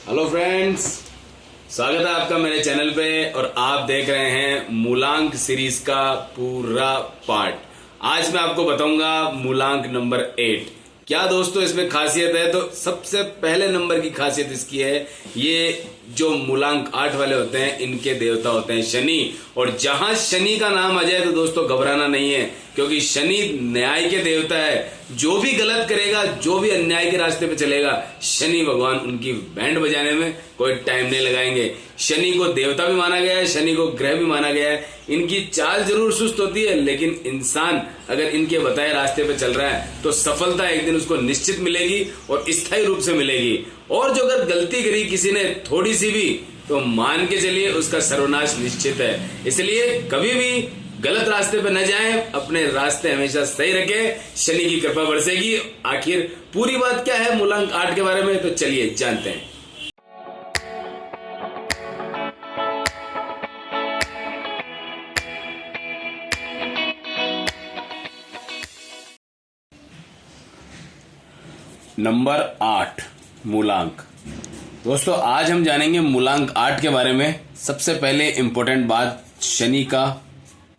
Hello friends, स्वागत है आपका मेरे चैनल पे। और आप देख रहे हैं मूलांक सीरीज का पूरा पार्ट। आज मैं आपको बताऊंगा मूलांक नंबर 8। क्या दोस्तों इसमें खासियत है? तो सबसे पहले नंबर की खासियत इसकी है, ये जो मूलांक 8 वाले होते हैं इनके देवता होते हैं शनि। और जहां शनि का नाम आ जाए तो दोस्तों घबराना नहीं है, क्योंकि शनि न्याय के देवता है। जो भी गलत करेगा, जो भी अन्याय के रास्ते पे चलेगा, शनि भगवान उनकी बैंड बजाने में कोई टाइम नहीं लगाएंगे। शनि को देवता भी माना गया है, शनि को ग्रह भी माना गया है। इनकी चाल जरूर सुस्त होती है, लेकिन इंसान अगर इनके बताए रास्ते पे चल रहा है तो सफलता एक दिन उसको निश्चित मिलेगी और स्थायी रूप से मिलेगी। और जो अगर गलती करी किसी ने थोड़ी सी भी, तो मान के चलिए उसका सर्वनाश निश्चित है। इसलिए कभी भी गलत रास्ते पे न जाएं, अपने रास्ते हमेशा सही रखें, शनि की कृपा बरसेगी। आखिर पूरी बात क्या है मूलांक 8 के बारे में, तो चलिए जानते हैं। नंबर 8 मूलांक। दोस्तों आज हम जानेंगे मूलांक 8 के बारे में। सबसे पहले इंपॉर्टेंट बात, शनि का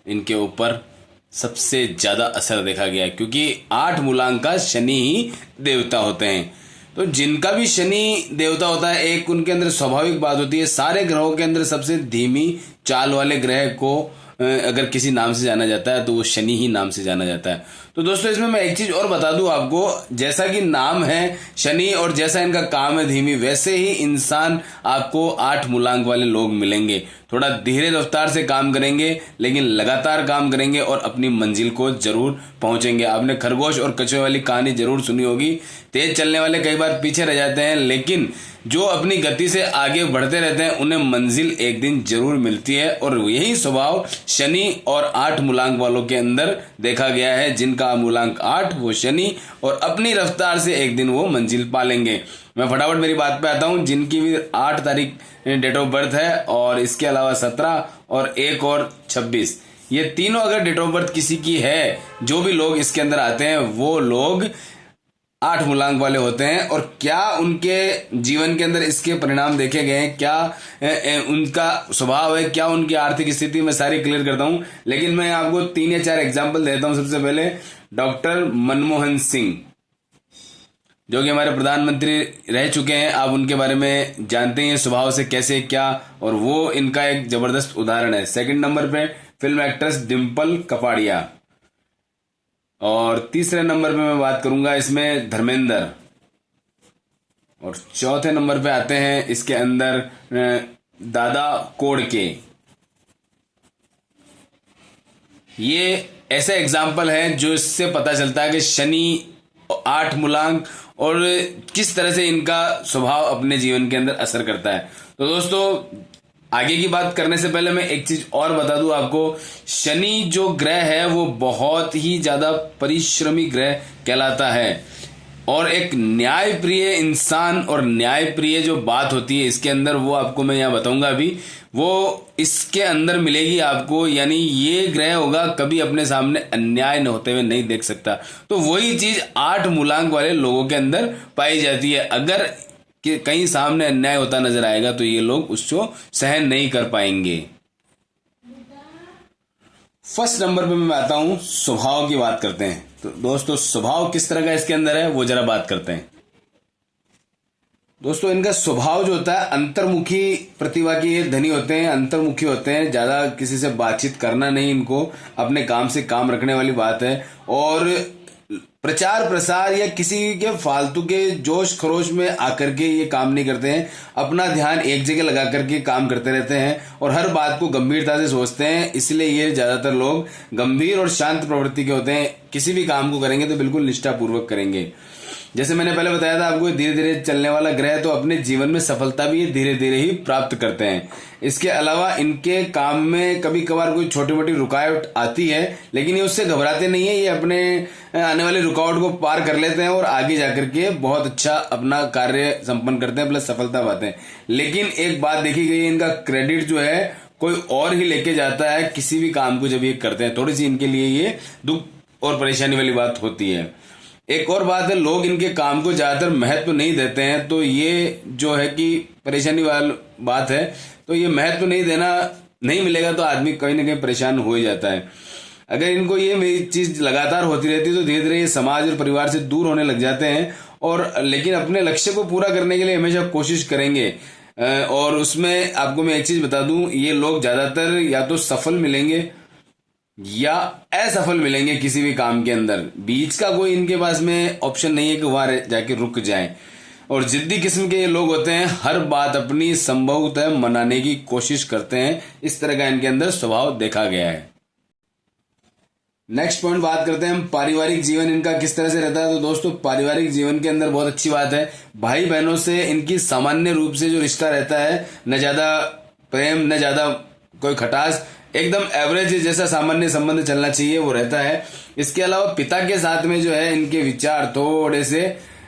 इनके ऊपर सबसे ज्यादा असर देखा गया है, क्योंकि 8 मूलांक का शनि ही देवता होते हैं। तो जिनका भी शनि देवता होता है, एक उनके अंदर स्वाभाविक बात होती है, सारे ग्रहों के अंदर सबसे धीमी चाल वाले ग्रह को अगर किसी नाम से जाना जाता है तो वो शनि ही नाम से जाना जाता है। तो दोस्तों इसमें मैं एक चीज और बता दूं आपको, जैसा कि नाम है शनि और जैसा इनका काम है धीमी, वैसे ही इंसान आपको 8 मूलांक वाले लोग मिलेंगे। थोड़ा धीरे रफ्तार से काम करेंगे, लेकिन लगातार काम करेंगे और अपनी मंजिल को जरूर पहुंचेंगे। आपने खरगोश और कछुए वाली कहानी जरूर सुनी होगी। तेज चलने वाले कई बार पीछे रह जाते हैं, लेकिन जो अपनी गति से आगे बढ़ते रहते हैं उन्हें मंजिल एक दिन जरूर मिलती है। और यही स्वभाव शनि और 8 मूलांक वालों के अंदर देखा गया है। जिनका मूलांक 8 वो शनि, और अपनी रफ्तार से एक दिन वो मंजिल पालेंगे। मैं फटाफट मेरी बात पे आता हूं। जिनकी भी 8 तारीख डेट ऑफ बर्थ है, और इसके अलावा 17 और 1 और 26, ये तीनों अगर डेट ऑफ बर्थ किसी की है, जो भी लोग इसके अंदर आते हैं वो लोग 8 मूलांक वाले होते हैं। और क्या उनके जीवन के अंदर इसके परिणाम देखे गए हैं, क्या उनका स्वभाव है, क्या उनकी आर्थिक स्थिति, मैं सारी क्लियर करता हूं। लेकिन मैं आपको 3 या 4 एग्जाम्पल देता हूं। सबसे पहले डॉक्टर मनमोहन सिंह, जो कि हमारे प्रधानमंत्री रह चुके हैं। आप उनके बारे में जानते हैं स्वभाव से कैसे क्या, और वो इनका एक जबरदस्त उदाहरण है। सेकंड नंबर पे फिल्म एक्ट्रेस डिम्पल कपाड़िया, और तीसरे नंबर पे मैं बात करूंगा इसमें धर्मेंद्र, और चौथे नंबर पे आते हैं इसके अंदर दादा कोडके। ये ऐसे एग्जाम्पल हैं जो इससे पता चलता है कि शनि 8 मूलांक और किस तरह से इनका स्वभाव अपने जीवन के अंदर असर करता है। तो दोस्तों आगे की बात करने से पहले मैं एक चीज और बता दूं आपको। शनि जो ग्रह है वो बहुत ही ज्यादा परिश्रमी ग्रह कहलाता है, और एक न्याय प्रिय इंसान और न्याय प्रिय जो बात होती है इसके अंदर, वो आपको मैं यहाँ बताऊंगा अभी, वो इसके अंदर मिलेगी आपको। यानी ये ग्रह होगा कभी अपने सामने अन्याय न होते हुए नहीं देख सकता। तो वही चीज 8 मूलांक वाले लोगों के अंदर पाई जाती है। अगर कि कहीं सामने अन्याय होता नजर आएगा तो ये लोग उसको सहन नहीं कर पाएंगे। फर्स्ट नंबर पे मैं आता हूं, स्वभाव की बात करते हैं। तो दोस्तों स्वभाव किस तरह का इसके अंदर है वो जरा बात करते हैं। दोस्तों इनका स्वभाव जो होता है, अंतर्मुखी प्रतिभा की ये धनी होते हैं, अंतर्मुखी होते हैं, ज्यादा किसी से बातचीत करना नहीं, इनको अपने काम से काम रखने वाली बात है। और प्रचार प्रसार या किसी के फालतू के जोश खरोश में आकर के ये काम नहीं करते हैं। अपना ध्यान एक जगह लगा करके काम करते रहते हैं और हर बात को गंभीरता से सोचते हैं। इसलिए ये ज्यादातर लोग गंभीर और शांत प्रवृत्ति के होते हैं। किसी भी काम को करेंगे तो बिल्कुल निष्ठापूर्वक करेंगे। जैसे मैंने पहले बताया था आपको, धीरे धीरे चलने वाला ग्रह, तो अपने जीवन में सफलता भी धीरे धीरे ही प्राप्त करते हैं। इसके अलावा इनके काम में कभी कभार कोई छोटी मोटी रुकावट आती है, लेकिन ये उससे घबराते नहीं है। ये अपने आने वाली रुकावट को पार कर लेते हैं और आगे जाकर के बहुत अच्छा अपना कार्य संपन्न करते हैं, प्लस सफलता पाते हैं। लेकिन एक बात देखी गई है, इनका क्रेडिट जो है कोई और ही लेके जाता है किसी भी काम को जब ये करते हैं। थोड़ी सी इनके लिए ये दुख और परेशानी वाली बात होती है। एक और बात है, लोग इनके काम को ज्यादातर महत्व नहीं देते हैं, तो ये जो है कि परेशानी वाली बात है। तो ये महत्व नहीं देना नहीं मिलेगा तो आदमी कहीं ना कहीं परेशान हो ही जाता है। अगर इनको ये चीज लगातार होती रहती है तो धीरे धीरे ये समाज और परिवार से दूर होने लग जाते हैं, और लेकिन अपने लक्ष्य को पूरा करने के लिए हमेशा कोशिश करेंगे। और उसमें आपको मैं एक चीज बता दूं, ये लोग ज्यादातर या तो सफल मिलेंगे या असफल मिलेंगे किसी भी काम के अंदर। बीच का कोई इनके पास में ऑप्शन नहीं है कि वहां जाके रुक जाए। और जिद्दी किस्म के ये लोग होते हैं, हर बात अपनी संभवतः मनाने की कोशिश करते हैं। इस तरह का इनके अंदर स्वभाव देखा गया है। नेक्स्ट पॉइंट बात करते हैं हम, पारिवारिक जीवन इनका किस तरह से रहता है। तो दोस्तों, पारिवारिक जीवन के अंदर बहुत अच्छी बात है, भाई बहनों से इनकी सामान्य रूप से जो रिश्ता रहता है, न ज्यादा प्रेम न ज्यादा कोई खटास, एकदम एवरेज जैसा सामान्य संबंध चलना चाहिए वो रहता है। इसके अलावा पिता के साथ में जो है इनके विचार थोड़े से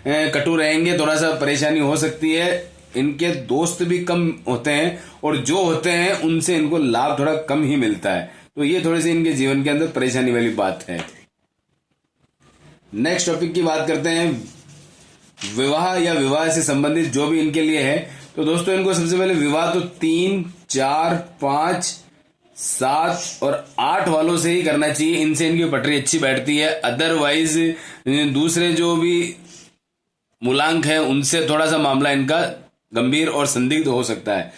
कटु रहेंगे, थोड़ा सा परेशानी हो सकती है। इनके दोस्त भी कम होते हैं और जो होते हैं उनसे इनको लाभ थोड़ा कम ही मिलता है, तो ये थोड़ी सी इनके जीवन के अंदर परेशानी वाली बात है। नेक्स्ट टॉपिक की बात करते हैं, विवाह या विवाह से संबंधित जो भी इनके लिए है। तो दोस्तों, इनको सबसे पहले विवाह तो 3, 4, 5, 7 और 8 वालों से ही करना चाहिए, इनसे इनकी पटरी अच्छी बैठती है। अदरवाइज दूसरे जो भी मूलांक है उनसे थोड़ा सा मामला इनका गंभीर और संदिग्ध हो सकता है।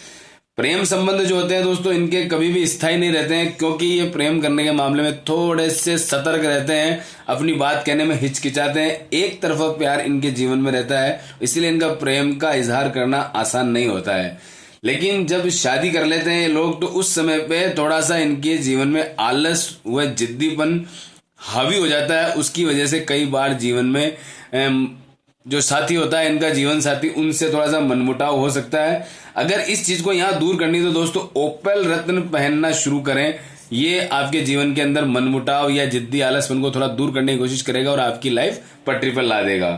प्रेम संबंध जो होते हैं दोस्तों, इनके कभी भी स्थायी नहीं रहते हैं, क्योंकि ये प्रेम करने के मामले में थोड़े से सतर्क रहते हैं, अपनी बात कहने में हिचकिचाते हैं। एक तरफा प्यार इनके जीवन में रहता है, इसलिए इनका प्रेम का इजहार करना आसान नहीं होता है। लेकिन जब शादी कर लेते हैं ये लोग, तो उस समय पे थोड़ा सा इनके जीवन में आलस व जिद्दीपन हावी हो जाता है। उसकी वजह से कई बार जीवन में जो साथी होता है, इनका जीवन साथी, उनसे थोड़ा सा मनमुटाव हो सकता है। अगर इस चीज को यहां दूर करनी तो दोस्तों, ओपेल रत्न पहनना शुरू करें। ये आपके जीवन के अंदर मनमुटाव या जिद्दी आलसपन को थोड़ा दूर करने की कोशिश करेगा और आपकी लाइफ पटरी पर ला देगा।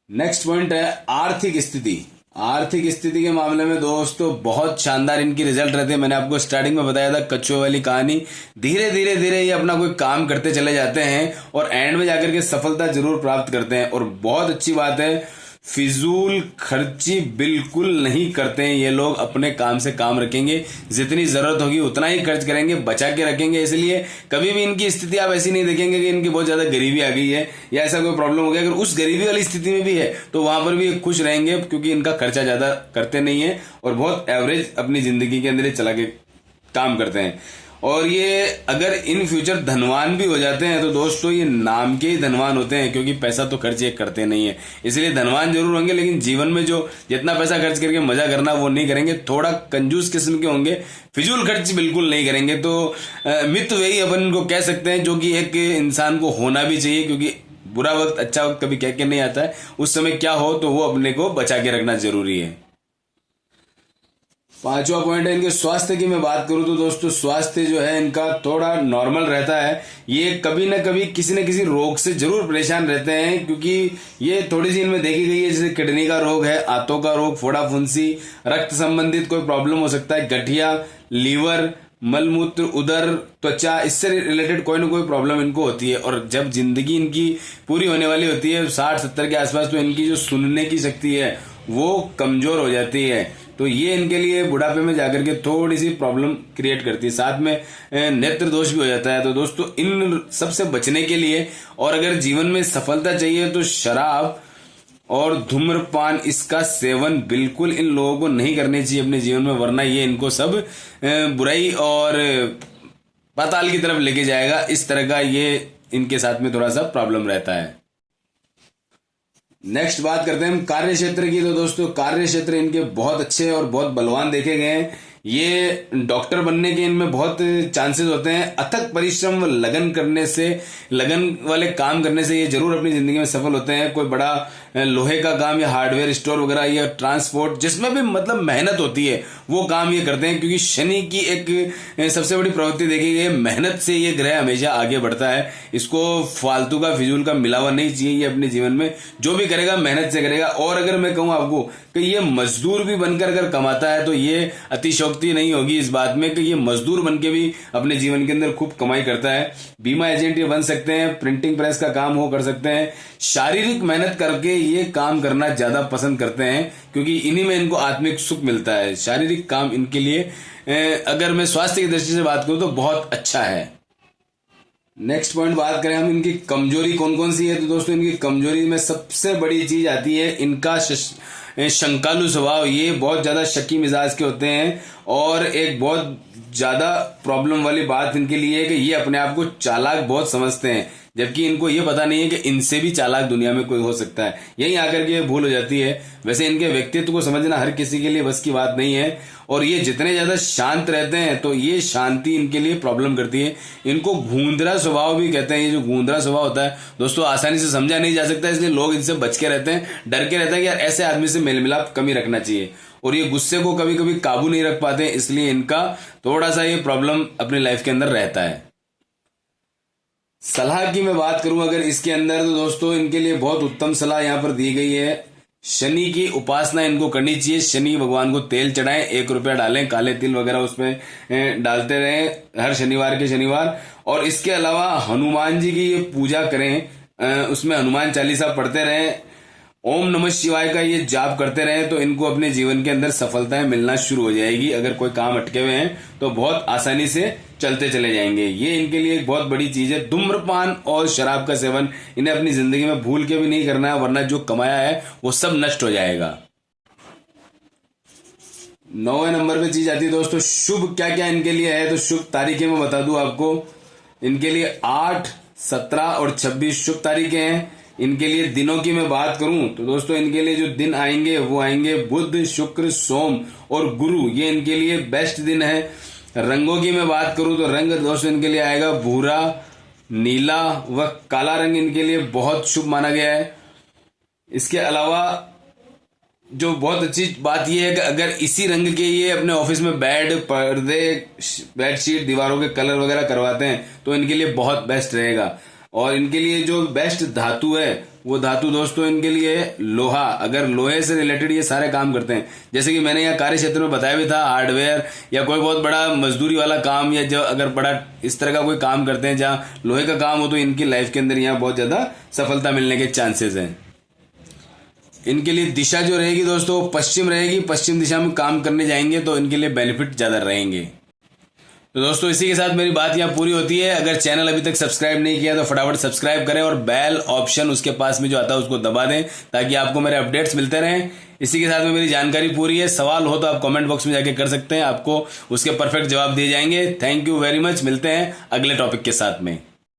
नेक्स्ट पॉइंट है आर्थिक स्थिति। आर्थिक स्थिति के मामले में दोस्तों बहुत शानदार इनकी रिजल्ट रहते हैं। मैंने आपको स्टार्टिंग में बताया था कछुए वाली कहानी, धीरे धीरे धीरे ये अपना कोई काम करते चले जाते हैं और एंड में जाकर के सफलता जरूर प्राप्त करते हैं। और बहुत अच्छी बात है, फिजूल खर्ची बिल्कुल नहीं करते हैं ये लोग, अपने काम से काम रखेंगे, जितनी जरूरत होगी उतना ही खर्च करेंगे, बचा के रखेंगे। इसलिए कभी भी इनकी स्थिति आप ऐसी नहीं देखेंगे कि इनकी बहुत ज्यादा गरीबी आ गई है या ऐसा कोई प्रॉब्लम हो गया। अगर उस गरीबी वाली स्थिति में भी है तो वहां पर भी खुश रहेंगे, क्योंकि इनका खर्चा ज्यादा करते नहीं है और बहुत एवरेज अपनी जिंदगी के अंदर चला के काम करते हैं। और ये अगर इन फ्यूचर धनवान भी हो जाते हैं तो दोस्तों, ये नाम के ही धनवान होते हैं, क्योंकि पैसा तो खर्च ये करते नहीं है। इसलिए धनवान जरूर होंगे, लेकिन जीवन में जो जितना पैसा खर्च करके मजा करना वो नहीं करेंगे, थोड़ा कंजूस किस्म के होंगे, फिजूल खर्च बिल्कुल नहीं करेंगे। तो मित वही अपन इनको कह सकते हैं, जो कि एक इंसान को होना भी चाहिए, क्योंकि बुरा वक्त अच्छा वक्त कभी कह के नहीं आता है। उस समय क्या हो तो वो अपने को बचा के रखना जरूरी है। 5वां पॉइंट है इनके स्वास्थ्य की। मैं बात करूं तो दोस्तों, स्वास्थ्य जो है इनका थोड़ा नॉर्मल रहता है। ये कभी ना कभी किसी न किसी रोग से जरूर परेशान रहते हैं, क्योंकि ये थोड़ी सी इनमें देखी गई है, जैसे किडनी का रोग है, आंतों का रोग, फोड़ा फुंसी, रक्त संबंधित कोई प्रॉब्लम हो सकता है, गठिया, लीवर, मलमूत्र, उदर, त्वचा, इससे रिलेटेड कोई ना कोई प्रॉब्लम इनको होती है। और जब जिंदगी इनकी पूरी होने वाली होती है 60-70 के आसपास, तो इनकी जो सुनने की शक्ति है वो कमजोर हो जाती है। तो ये इनके लिए बुढ़ापे में जाकर के थोड़ी सी प्रॉब्लम क्रिएट करती है, साथ में नेत्र दोष भी हो जाता है। तो दोस्तों, इन सबसे बचने के लिए और अगर जीवन में सफलता चाहिए तो शराब और धूम्रपान, इसका सेवन बिल्कुल इन लोगों को नहीं करने चाहिए अपने जीवन में, वरना ये इनको सब बुराई और पाताल की तरफ लेके जाएगा। इस तरह का ये इनके साथ में थोड़ा सा प्रॉब्लम रहता है। नेक्स्ट बात करते हैं हम कार्य क्षेत्र की। तो दोस्तों, कार्य क्षेत्र इनके बहुत अच्छे और बहुत बलवान देखे गए हैं। ये डॉक्टर बनने के इनमें बहुत चांसेस होते हैं। अथक परिश्रम व लगन करने से, लगन वाले काम करने से ये जरूर अपनी जिंदगी में सफल होते हैं। कोई बड़ा लोहे का काम या हार्डवेयर स्टोर वगैरह या ट्रांसपोर्ट, जिसमें भी मतलब मेहनत होती है वो काम ये करते हैं, क्योंकि शनि की एक सबसे बड़ी प्रवृत्ति देखी गई है, मेहनत से ये ग्रह हमेशा आगे बढ़ता है। इसको फालतू का फिजूल का मिलावा नहीं चाहिए। ये अपने जीवन में जो भी करेगा मेहनत से करेगा। और अगर मैं कहूं आपको कि ये मजदूर भी बनकर अगर कमाता है तो ये अतिशयोक्ति नहीं होगी इस बात में कि ये मजदूर बनके भी अपने जीवन के अंदर खूब कमाई करता है। बीमा एजेंट ये बन सकते हैं, प्रिंटिंग प्रेस का काम वो कर सकते हैं। शारीरिक मेहनत करके ये काम करना ज्यादा पसंद करते हैं, क्योंकि इन्हीं में इनको आत्मिक सुख मिलता है। शारीरिक काम इनके लिए अगर मैं स्वास्थ्य की दृष्टि से बात करूं तो बहुत अच्छा है। नेक्स्ट पॉइंट बात करें हम इनकी कमजोरी कौन कौन सी है, तो दोस्तों इनकी कमजोरी में सबसे बड़ी चीज आती है इनका शंकालु स्वभाव। ये बहुत ज्यादा शकी मिजाज के होते हैं, और एक बहुत ज्यादा प्रॉब्लम वाली बात इनके लिए है कि ये अपने आप को चालाक बहुत समझते हैं, जबकि इनको ये पता नहीं है कि इनसे भी चालाक दुनिया में कोई हो सकता है। यही आकर के भूल हो जाती है। वैसे इनके व्यक्तित्व को समझना हर किसी के लिए बस की बात नहीं है, और ये जितने ज्यादा शांत रहते हैं तो ये शांति इनके लिए प्रॉब्लम करती है। इनको गूंदरा स्वभाव भी कहते हैं। ये जो गूंदरा स्वभाव होता है दोस्तों आसानी से समझा नहीं जा सकता, इसलिए लोग इनसे बच के रहते हैं, डर के रहते हैं कि यार ऐसे आदमी से मेल मिलाप कम ही रखना चाहिए। और ये गुस्से को कभी कभी काबू नहीं रख पाते, इसलिए इनका थोड़ा सा ये प्रॉब्लम अपनी लाइफ के अंदर रहता है। सलाह की मैं बात करूं अगर इसके अंदर, तो दोस्तों इनके लिए बहुत उत्तम सलाह यहां पर दी गई है। शनि की उपासना इनको करनी चाहिए। शनि भगवान को तेल चढ़ाएं, 1 रुपया डालें, काले तिल वगैरह उसमें डालते रहें हर शनिवार के शनिवार। और इसके अलावा हनुमान जी की ये पूजा करें, उसमें हनुमान चालीसा पढ़ते रहें, ओम नमः शिवाय का ये जाप करते रहें, तो इनको अपने जीवन के अंदर सफलताएं मिलना शुरू हो जाएगी। अगर कोई काम अटके हुए हैं तो बहुत आसानी से चलते चले जाएंगे। ये इनके लिए एक बहुत बड़ी चीज है। धूम्रपान और शराब का सेवन इन्हें अपनी जिंदगी में भूल के भी नहीं करना है, वरना जो कमाया है वो सब नष्ट हो जाएगा। 9वें नंबर पे चीज आती है दोस्तों शुभ क्या क्या इनके लिए है, तो शुभ तारीखें मैं बता दूं आपको। इनके लिए 8, 17 और 26 शुभ तारीखें हैं। इनके लिए दिनों की मैं बात करूं तो दोस्तों इनके लिए जो दिन आएंगे वो आएंगे बुध, शुक्र, सोम और गुरु। ये इनके लिए बेस्ट दिन है। रंगों की मैं बात करूं तो रंग दोस्तों इनके लिए आएगा भूरा, नीला व काला रंग इनके लिए बहुत शुभ माना गया है। इसके अलावा जो बहुत अच्छी बात यह है कि अगर इसी रंग के ये अपने ऑफिस में बेड, पर्दे, बेडशीट, दीवारों के कलर वगैरह करवाते हैं तो इनके लिए बहुत बेस्ट रहेगा। और इनके लिए जो बेस्ट धातु है वो धातु दोस्तों इनके लिए लोहा। अगर लोहे से रिलेटेड ये सारे काम करते हैं, जैसे कि मैंने यहाँ कार्य क्षेत्र में बताया भी था, हार्डवेयर या कोई बहुत बड़ा मजदूरी वाला काम, या जो अगर बड़ा इस तरह का कोई काम करते हैं जहाँ लोहे का काम हो, तो इनकी लाइफ के अंदर यहाँ बहुत ज्यादा सफलता मिलने के चांसेस हैं। इनके लिए दिशा जो रहेगी दोस्तों पश्चिम रहेगी। पश्चिम दिशा में काम करने जाएंगे तो इनके लिए बेनिफिट ज्यादा रहेंगे। तो दोस्तों इसी के साथ मेरी बात यहाँ पूरी होती है। अगर चैनल अभी तक सब्सक्राइब नहीं किया तो फटाफट सब्सक्राइब करें और बेल ऑप्शन उसके पास में जो आता है उसको दबा दें, ताकि आपको मेरे अपडेट्स मिलते रहें। इसी के साथ में मेरी जानकारी पूरी है। सवाल हो तो आप कमेंट बॉक्स में जाके कर सकते हैं, आपको उसके परफेक्ट जवाब दिए जाएंगे। Thank you very much. मिलते हैं अगले टॉपिक के साथ में।